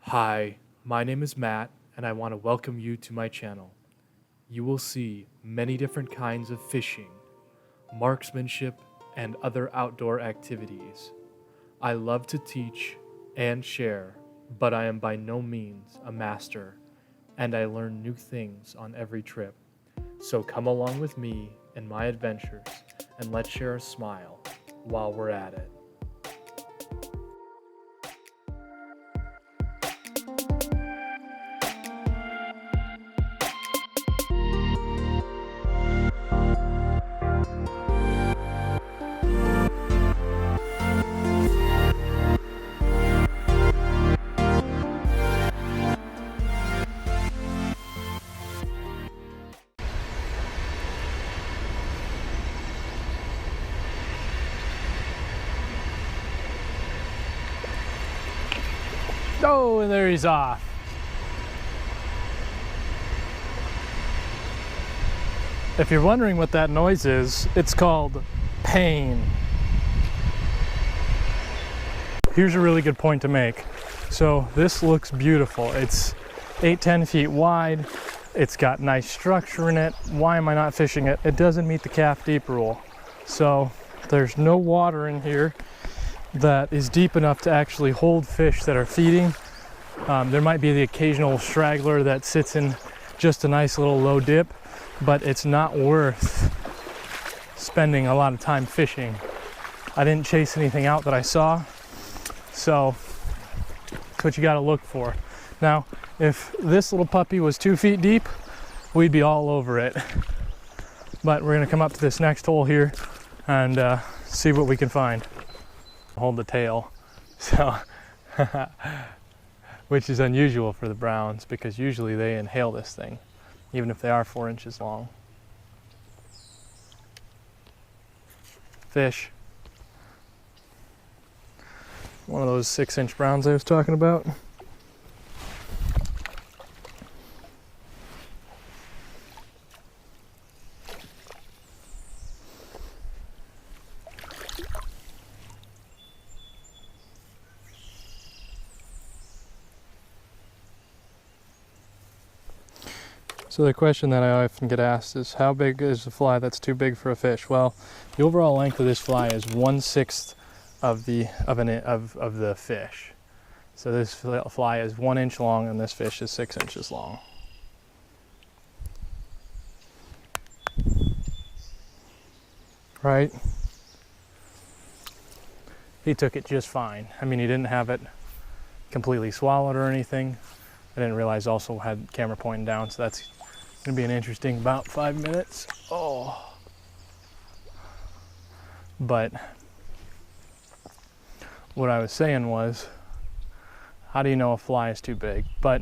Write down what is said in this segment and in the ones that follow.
Hi, my name is Matt, and I want to welcome you to my channel. You will see many different kinds of fishing, marksmanship, and other outdoor activities. I love to teach and share, but I am by no means a master, and I learn new things on every trip. So come along with me in my adventures, and let's share a smile while we're at it. Oh, and there he's off. If you're wondering what that noise is, it's called pain. Here's a really good point to make. So this looks beautiful. It's 8-10 feet wide. It's got nice structure in it. Why am I not fishing it? It doesn't meet the calf deep rule. So there's no water in here that is deep enough to actually hold fish that are feeding. There might be the occasional straggler that sits in just a nice little low dip, but it's not worth spending a lot of time fishing. I didn't chase anything out that I saw, so that's what you got to look for. Now, if this little puppy was 2 feet deep, we'd be all over it. But we're going to come up to this next hole here and see what we can find. Hold the tail, so which is unusual for the browns because usually they inhale this thing, even if they are 4 inches long. Fish. One of those 6-inch browns I was talking about. So the question that I often get asked is, how big is a fly that's too big for a fish? Well, the overall length of this fly is 1/6 of the fish. So this fly is 1 inch long and this fish is 6 inches long. Right? He took it just fine. I mean, he didn't have it completely swallowed or anything. I didn't realize also had camera pointing down, so that's gonna be an interesting about 5 minutes. Oh. But what I was saying was, how do you know a fly is too big? But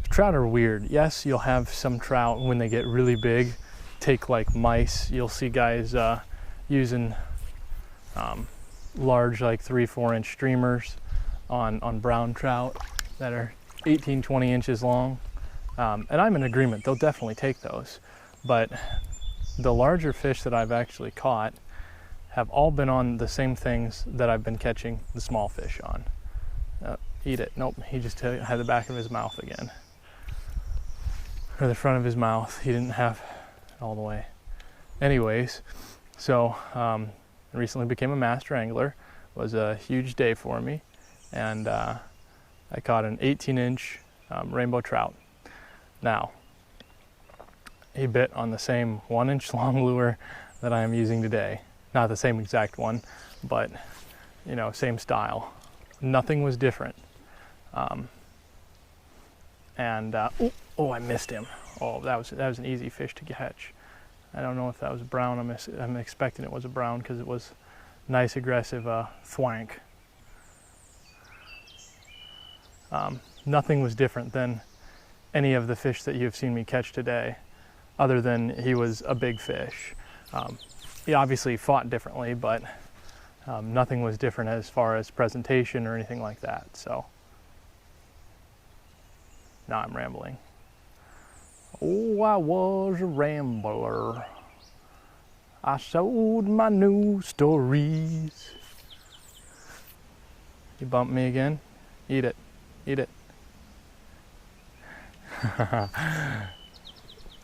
trout are weird. Yes, you'll have some trout when they get really big, take like mice. You'll see guys using large, like 3-4 inch streamers on brown trout that are 18-20 inches long. And I'm in agreement, they'll definitely take those. But the larger fish that I've actually caught have all been on the same things that I've been catching the small fish on. Eat it. Nope, he just had the back of his mouth again. Or the front of his mouth. He didn't have it all the way. Anyways, so I recently became a master angler. It was a huge day for me. And I caught an 18-inch rainbow trout. Now, he bit on the same 1-inch long lure that I am using today. Not the same exact one, but you know, same style. Nothing was different. Oh, I missed him. Oh, that was an easy fish to catch. I don't know if that was a brown. I'm expecting it was a brown because it was nice aggressive thwank. Nothing was different than any of the fish that you've seen me catch today, other than he was a big fish. He obviously fought differently, but nothing was different as far as presentation or anything like that. So now I'm rambling. Oh, I was a rambler. I sold my news stories. You bumped me again? Eat it. Eat it.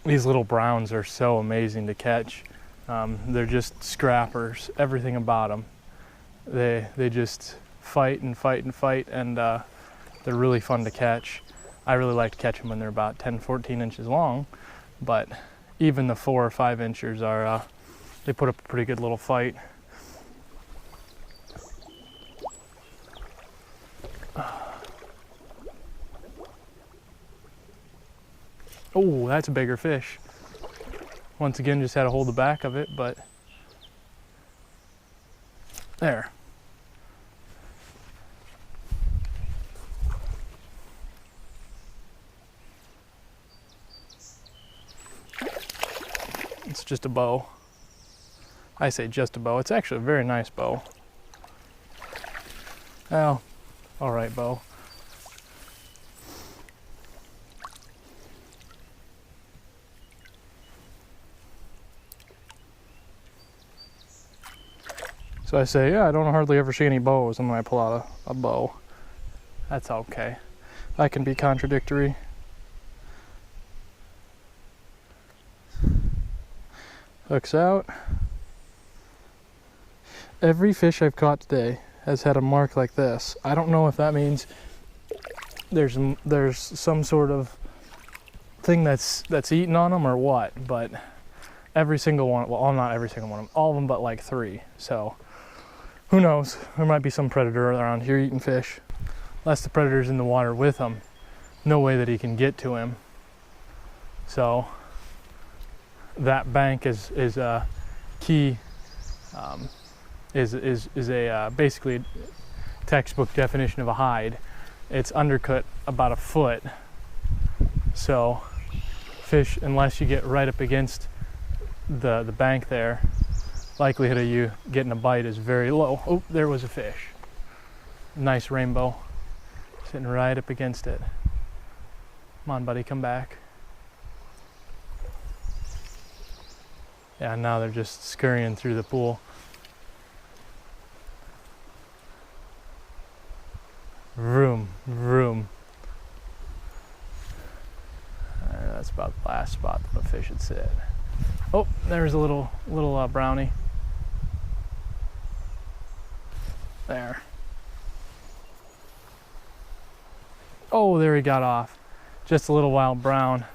These little browns are so amazing to catch. They're just scrappers, everything about them. They just fight and fight and fight, and they're really fun to catch. I really like to catch them when they're about 10, 14 inches long, but even the 4 or 5 inchers are, they put up a pretty good little fight. Oh, that's a bigger fish. Once again, just had to hold the back of it, but there. It's just a bow. I say just a bow. It's actually a very nice bow. Well, all right, bow. So I say, yeah, I don't hardly ever see any bows, and then I pull out a bow. That's okay. I can be contradictory. Hooks out. Every fish I've caught today has had a mark like this. I don't know if that means there's some sort of thing that's eating on them or what, but every single one, well, not every single one, all of them but like 3. So who knows? There might be some predator around here eating fish. Unless the predator's in the water with him, no way that he can get to him. So that bank is a key, is a basically a textbook definition of a hide. It's undercut about 1 foot. So fish, unless you get right up against the bank there, likelihood of you getting a bite is very low. Oh, there was a fish. Nice rainbow. Sitting right up against it. Come on, buddy, come back. Yeah, now they're just scurrying through the pool. Vroom, vroom. That's about the last spot that the fish would sit. Oh, there's a little brownie. There. Oh, there he got off. Just a little wild brown.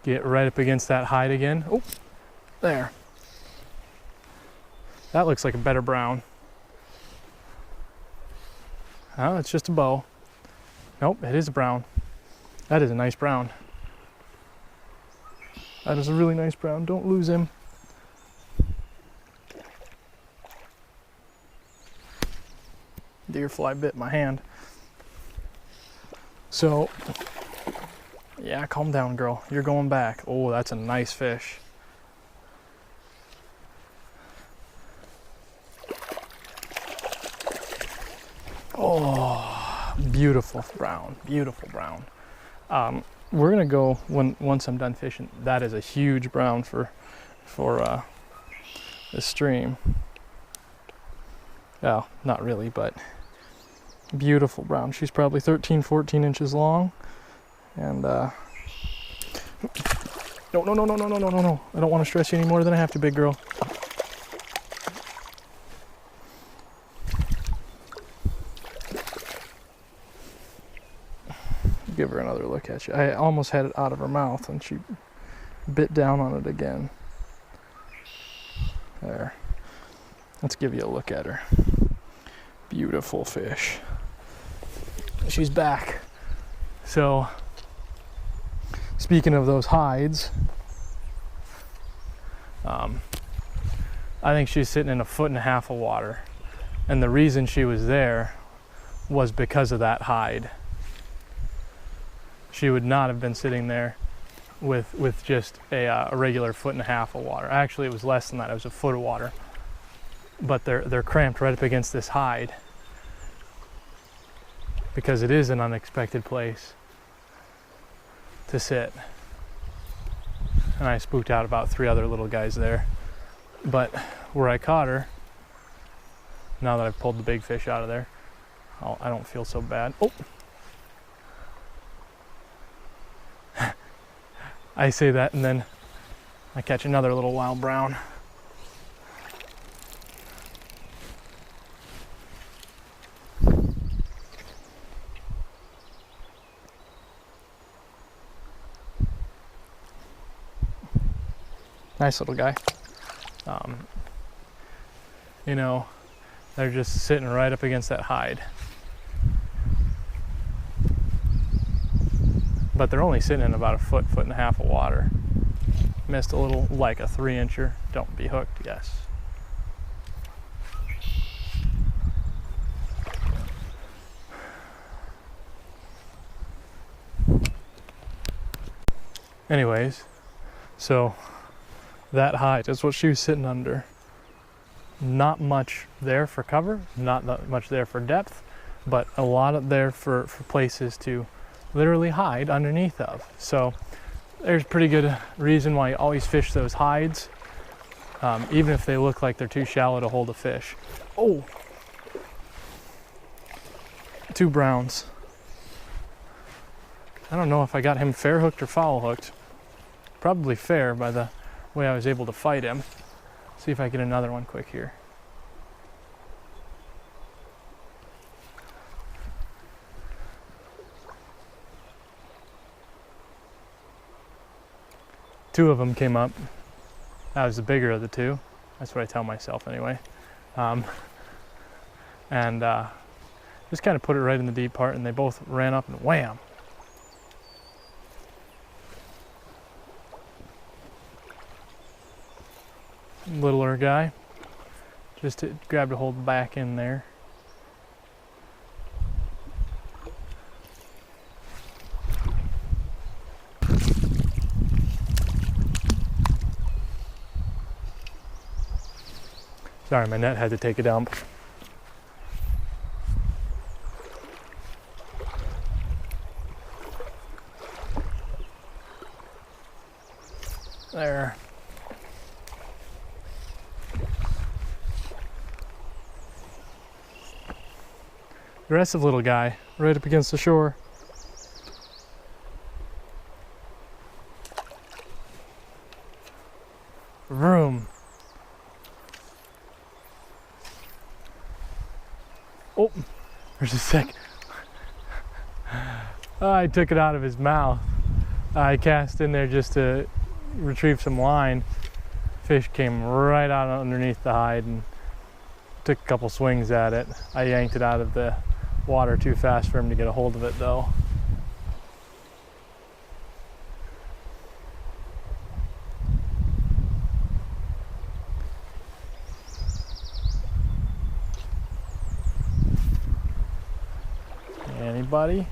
Get right up against that hide again. Oh, there. That looks like a better brown. Oh, it's just a bow. Nope, it is a brown. That is a nice brown. That is a really nice brown. Don't lose him. Deer fly bit my hand. So, yeah, calm down, girl. You're going back. Oh, that's a nice fish. Oh, beautiful brown, beautiful brown. We're gonna go once I'm done fishing. That is a huge brown for the stream. Well, not really, but beautiful brown. She's probably 13, 14 inches long. And no. I don't want to stress you any more than I have to, big girl. Give her another look at you. I almost had it out of her mouth and she bit down on it again. There. Let's give you a look at her. Beautiful fish. She's back. So, speaking of those hides, I think she's sitting in 1.5 foot of water. And the reason she was there was because of that hide. She would not have been sitting there with just a regular 1.5 foot of water. Actually, it was less than that. It was 1 foot of water. but they're cramped right up against this hide because it is an unexpected place to sit. And I spooked out about 3 other little guys there. But where I caught her, now that I've pulled the big fish out of there, I don't feel so bad. Oh! I say that and then I catch another little wild brown. Nice little guy. You know, they're just sitting right up against that hide. But they're only sitting in about a foot and a half of water. Missed a little, like a 3-incher. Don't be hooked, yes. Anyways, so that hide is what she was sitting under. Not much there for cover, not that much there for depth, but a lot of there for places to literally hide underneath of. So there's pretty good reason why you always fish those hides, even if they look like they're too shallow to hold a fish. Oh, 2 browns. I don't know if I got him fair hooked or foul hooked. Probably fair by the way I was able to fight him. See if I get another one quick here. Two of them came up. That was the bigger of the 2. That's what I tell myself anyway. Just kind of put it right in the deep part and they both ran up and wham. Littler guy, just grabbed a hold back in there. Sorry, my net had to take a dump. There. Aggressive little guy, right up against the shore. Vroom. Oh, there's a sec. I took it out of his mouth. I cast in there just to retrieve some line. Fish came right out underneath the hide and took a couple swings at it. I yanked it out of the water too fast for him to get a hold of it though. Anybody?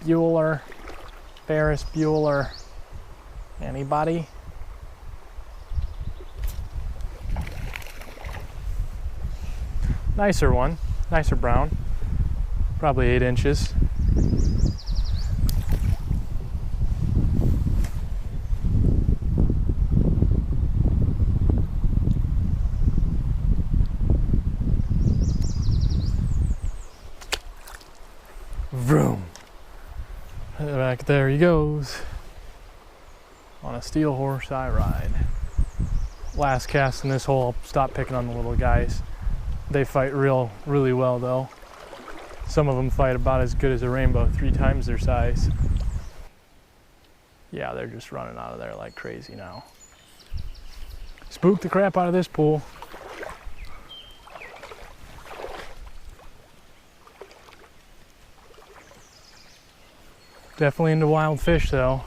Bueller, Ferris Bueller. Anybody? Nicer one, nicer brown, probably 8 inches. Vroom. Back there he goes. On a steel horse I ride. Last cast in this hole, I'll stop picking on the little guys. They fight really well though. Some of them fight about as good as a rainbow, 3 times their size. Yeah, they're just running out of there like crazy now. Spooked the crap out of this pool. Definitely into wild fish though.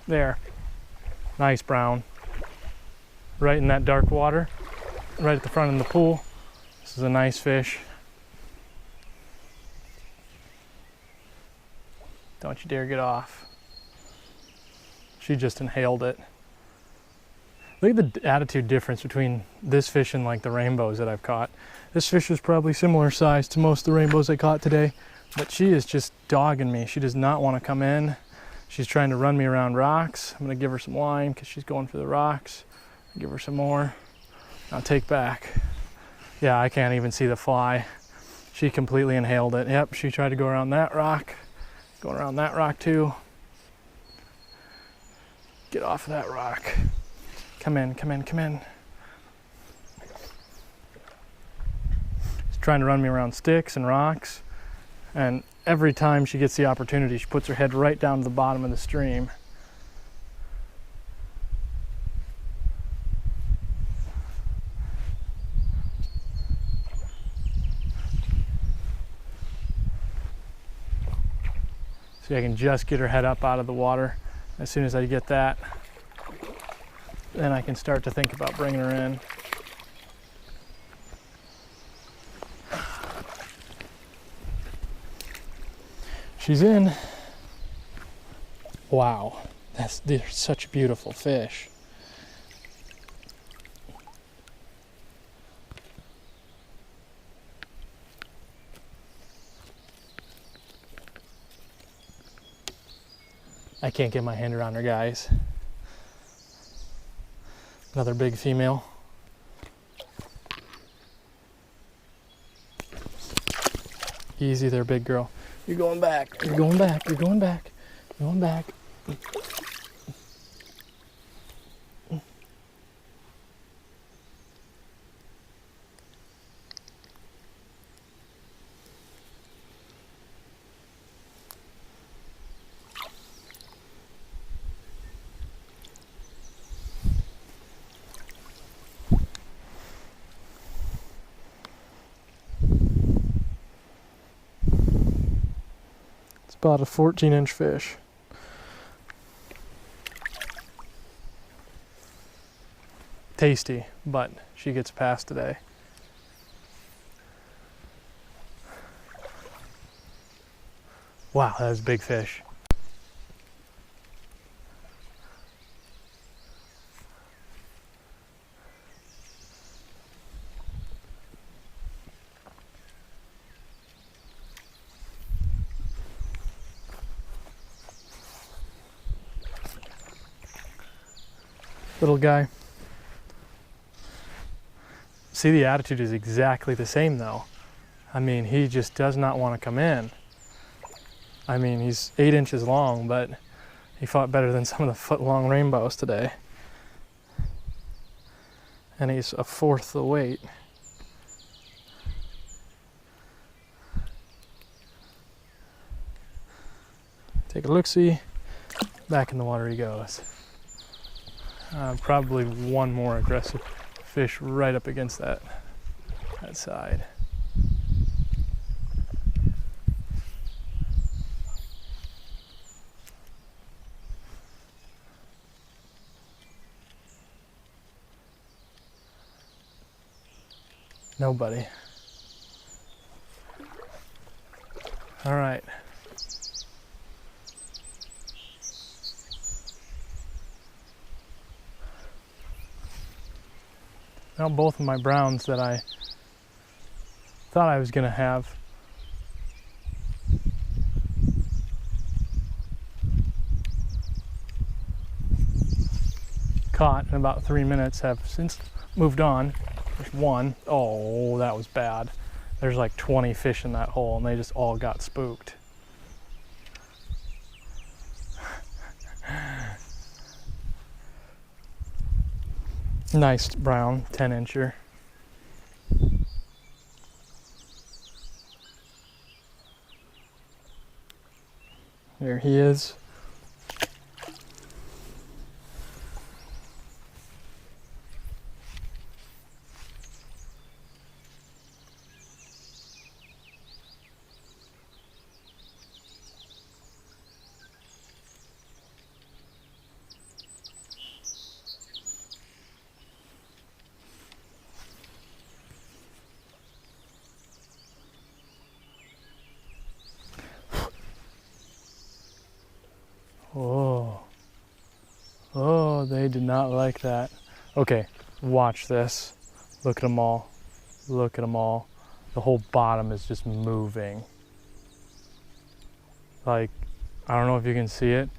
There, nice brown. Right in that dark water, right at the front of the pool. This is a nice fish. Don't you dare get off. She just inhaled it. Look at the attitude difference between this fish and like the rainbows that I've caught. This fish is probably similar size to most of the rainbows I caught today, but she is just dogging me. She does not want to come in. She's trying to run me around rocks. I'm gonna give her some line because she's going for the rocks. Give her some more. I'll take back. Yeah, I can't even see the fly. She completely inhaled it. Yep, she tried to go around that rock. Going around that rock too. Get off of that rock. Come in, come in, come in. She's trying to run me around sticks and rocks. And every time she gets the opportunity, she puts her head right down to the bottom of the stream. See, I can just get her head up out of the water. As soon as I get that, then I can start to think about bringing her in. She's in. Wow, they're such beautiful fish. I can't get my hand around her, guys. Another big female. Easy there, big girl. You're going back. You're going back. You're going back. You're going back. About a 14-inch fish. Tasty, but she gets passed today. Wow, that was a big fish. Little guy. See, the attitude is exactly the same though. I mean, he just does not want to come in. I mean, he's 8 inches long, but he fought better than some of the foot-long rainbows today. And he's a fourth the weight. Take a look-see. Back in the water he goes. Probably one more aggressive fish right up against that side. Nobody. All right. Now both of my browns that I thought I was going to have caught in about 3 minutes have since moved on. There's one. Oh, that was bad. There's like 20 fish in that hole and they just all got spooked. Nice brown 10-incher. There he is. Oh, they did not like that. Okay, watch this. Look at them all. Look at them all. The whole bottom is just moving. Like, I don't know if you can see it,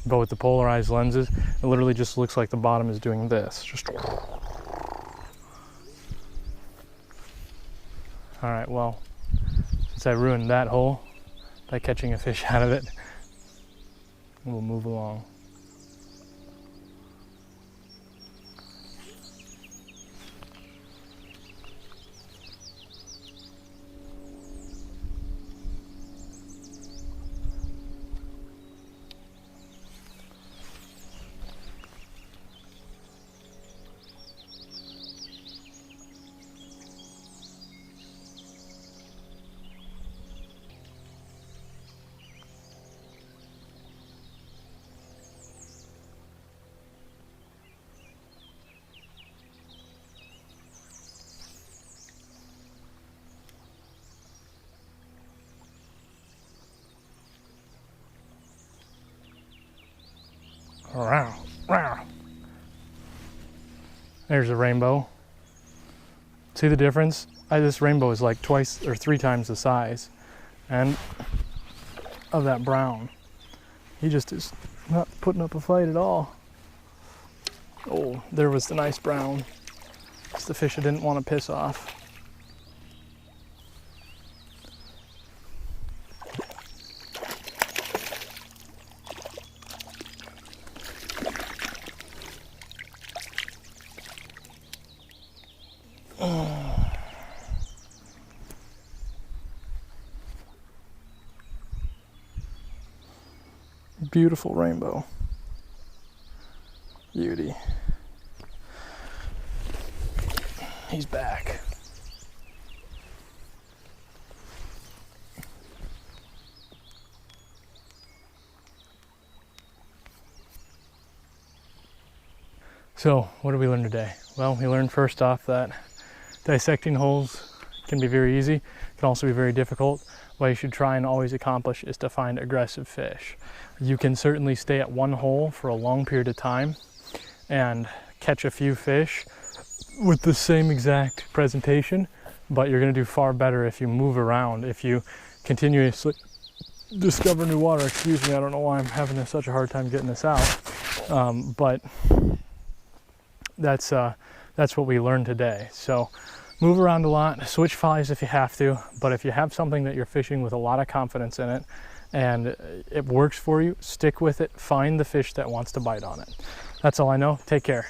but with the polarized lenses, it literally just looks like the bottom is doing this. Just. All right, well, since I ruined that hole by catching a fish out of it, we'll move along. There's a rainbow. See the difference? This rainbow is like 2 or 3 times the size and of that brown. He just is not putting up a fight at all. Oh, there was the nice brown. It's the fish I didn't want to piss off. Beautiful rainbow. Beauty. He's back. So, what did we learn today? Well, we learned first off that dissecting holes can be very easy, can also be very difficult. What you should try and always accomplish is to find aggressive fish. You can certainly stay at one hole for a long period of time and catch a few fish with the same exact presentation, but you're going to do far better if you move around, if you continuously discover new water. Excuse me, I don't know why I'm having such a hard time getting this out, but that's what we learned today. So move around a lot, switch flies if you have to, but if you have something that you're fishing with a lot of confidence in it and it works for you, stick with it, find the fish that wants to bite on it. That's all I know. Take care.